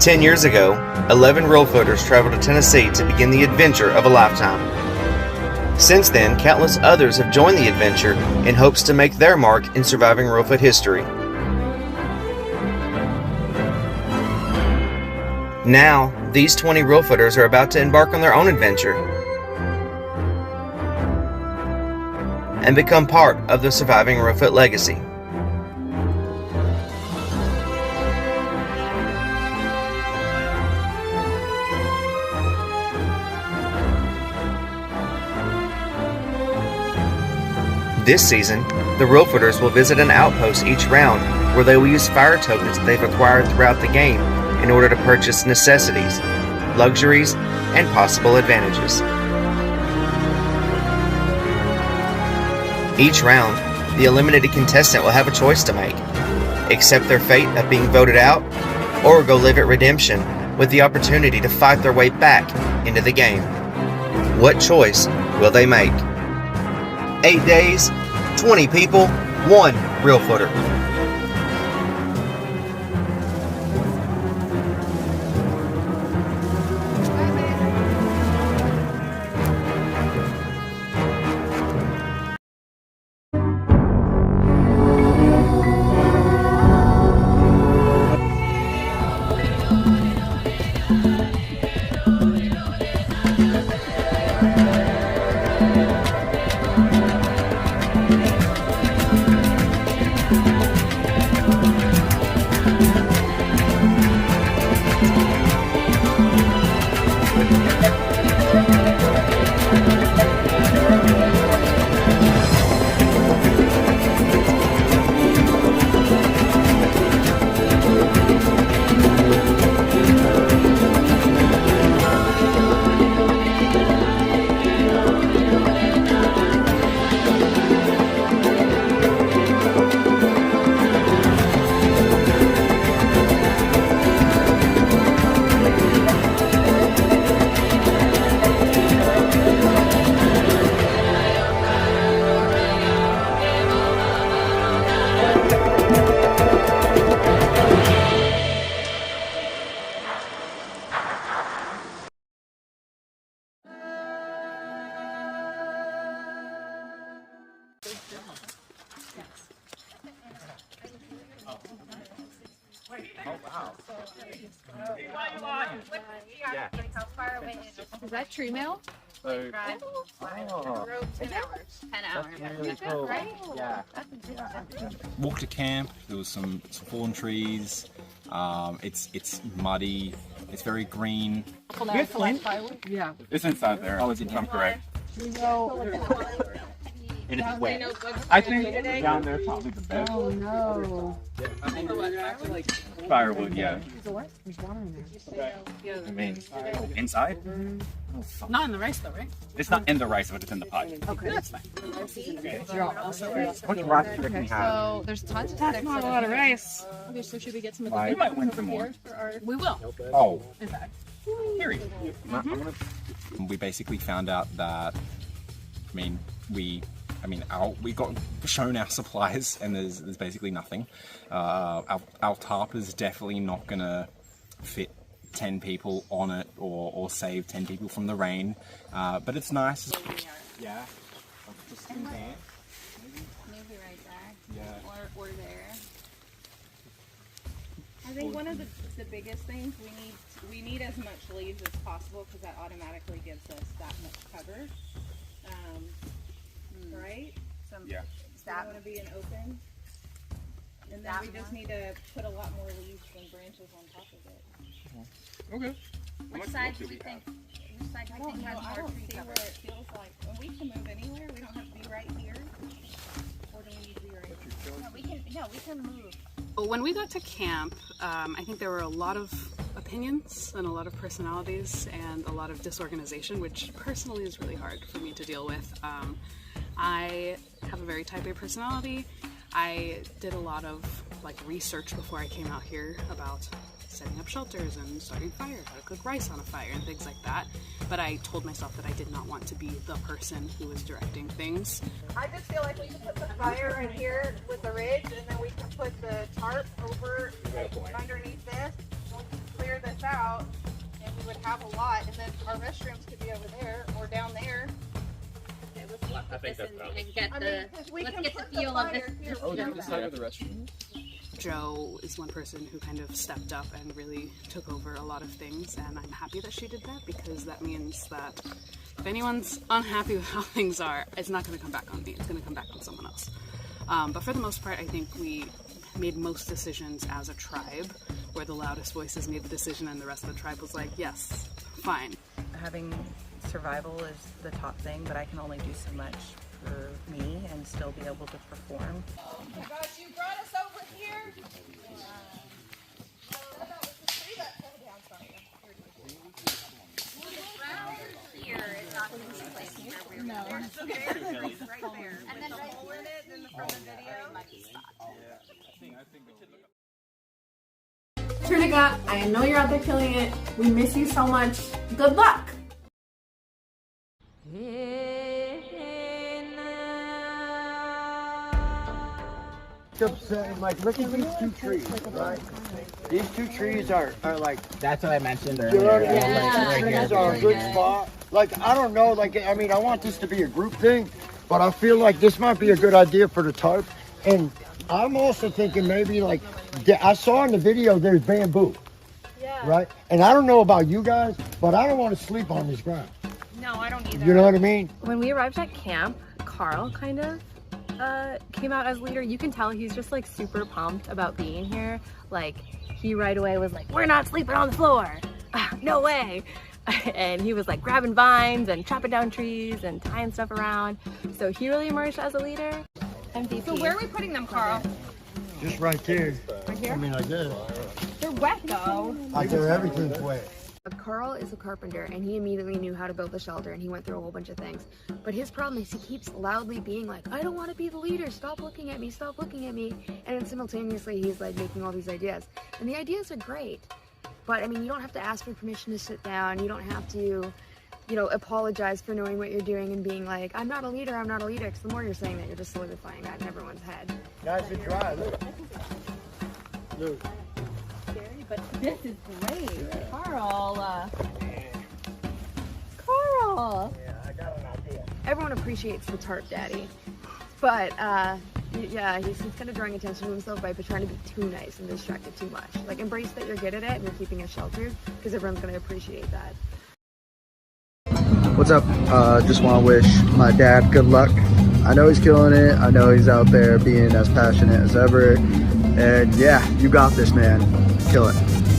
10 years ago, 11 real footers traveled to Tennessee to begin the adventure of a lifetime. Since then, countless others have joined the adventure in hopes to make their mark in surviving reelfoot history. Now, these 20 reelfooters are about to embark on their own adventure and become part of the surviving reelfoot legacy. This season, the reelfooters will visit an outpost each round where they will use fire tokens that they've acquired throughout the game in order to purchase necessities, luxuries, and possible advantages. Each round, the eliminated contestant will have a choice to make: accept their fate of being voted out, or go live at redemption with the opportunity to fight their way back into the game. What choice will they make? 8 days, 20 people, 1 reelfooter. Is that tree mail? So, Oh. 10 hours. 10 hours. that's really cool. Right? Yeah. Walked to camp. There was some fallen trees. It's muddy. It's very green. Yeah. It's inside there. Oh, is it? I'm correct. And it's wet. I think down there is probably the best. Oh no. Firewood, yeah. There's water in there. I mean, Inside? oh, fuck. Not in the rice though, right? It's not in the rice, but it's in the pot. Okay. That's fine. What rice do you reckon you have? So there's tons of sticks. That's not a lot of rice. Okay, so should we get some of We might win some more. We will, Oh, in fact. period. We basically found out that, we got shown our supplies and there's basically nothing. Our tarp is definitely not gonna fit 10 people on it or save 10 people from the rain, but it's nice. Yeah, just in there. Maybe right there. Yeah. Or there. I think one of the biggest things we need as much leaves as possible because that automatically gives us that much cover. Right? Yeah. That want to be an open. And then we just need to put a lot more leaves and branches on top of it. Okay. Which side do we think? Which side do we think has more tree cover? Where it feels like. And we can move anywhere. We don't have to be right here. Or do we need to be right here? We can move. When we got to camp, I think there were a lot of opinions and a lot of personalities and a lot of disorganization, which personally is really hard for me to deal with. I have a very type A personality. I did a lot of research before I came out here about setting up shelters and starting fires, how to cook rice on a fire and things like that. But I told myself that I did not want to be the person who was directing things. I just feel like we can put the fire right here with the ridge, and then we can put the tarp over underneath this. We can clear this this out, and we would have a lot, and then our restrooms could be over there or down there. Okay, let's walk with this and get I the, mean, 'cause we let's can get the put feel of fire this. here. Oh, yeah, this side of the restroom. Joe is one person who kind of stepped up and really took over a lot of things, and I'm happy that she did that, because that means that if anyone's unhappy with how things are, it's not going to come back on me, it's going to come back on someone else. But for the most part, I think we made most decisions as a tribe, where the loudest voices made the decision and the rest of the tribe was like, yes, fine. Having survival is the top thing, but I can only do so much for me and still be able to perform. Oh my gosh, you brought us over here. Here is not going to be place where we're No, it's right there. and then right hole in it, and from the video. Turniga, I know you're out there killing it. We miss you so much. Good luck. Kept saying, like, look at these two trees, right? These two trees are like, That's what I mentioned you know earlier. what I mean? Like, these trees are a good spot. Like, I don't know, like, I mean, I want this to be a group thing, but I feel like this might be a good idea for the tarp. And I'm also thinking maybe, like, I saw in the video there's bamboo, right? And I don't know about you guys, but I don't want to sleep on this ground. No, I don't either. You know what I mean? When we arrived at camp, Carl kind of came out as leader. You can tell he's just like super pumped about being here. Like he right away was like, we're not sleeping on the floor. No way. And he was like grabbing vines and chopping down trees and tying stuff around. So he really emerged as a leader. MVP. So where are we putting them, Carl? Just right there. Right here? I mean, like this. They're wet though. Like there, everything's wet. Carl is a carpenter and he immediately knew how to build a shelter and he went through a whole bunch of things. But his problem is he keeps loudly being like, I don't want to be the leader, stop looking at me, stop looking at me. And then simultaneously he's like making all these ideas. And the ideas are great. But I mean, you don't have to ask for permission to sit down. You don't have to, you know, apologize for knowing what you're doing and being like, I'm not a leader, I'm not a leader. Because the more you're saying that, you're just solidifying that in everyone's head. Nice and dry, look. Look. But this is great. Carl. Carl. Yeah, I got an idea. Everyone appreciates the tarp daddy. But yeah, he's kind of drawing attention to himself by trying to be too nice and distract it too much. Like embrace that you're good at it and you're keeping us sheltered because everyone's going to appreciate that. What's up? Just want to wish my dad good luck. I know he's killing it. I know he's out there being as passionate as ever. And yeah, you got this, man. Kill it.